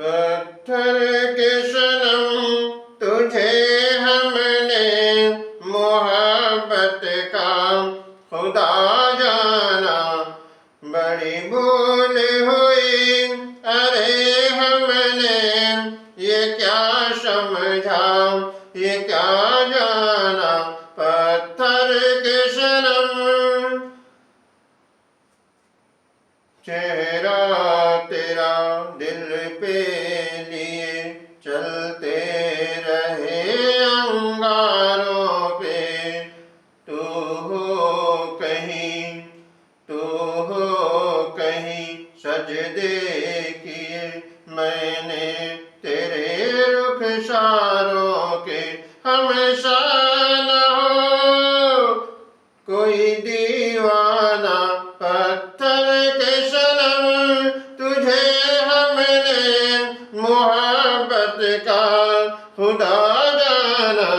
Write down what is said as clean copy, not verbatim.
पत्थर के सनम तुझे हमने मोहब्बत का खुदा जाना। बड़ी भूल हुई अरे हमने ये क्या समझा ये क्या जाना। पत्थर के सनम चेहरा तेरा दिल पे लिए चलते रहे अंगारों पे। तू हो कहीं सजदे किए मैंने तेरे रुखसारों के। हमेशा न हो कोई दीवाना। पत्थर के सनम तुझे हमने मोहब्बत का खुदा जाना।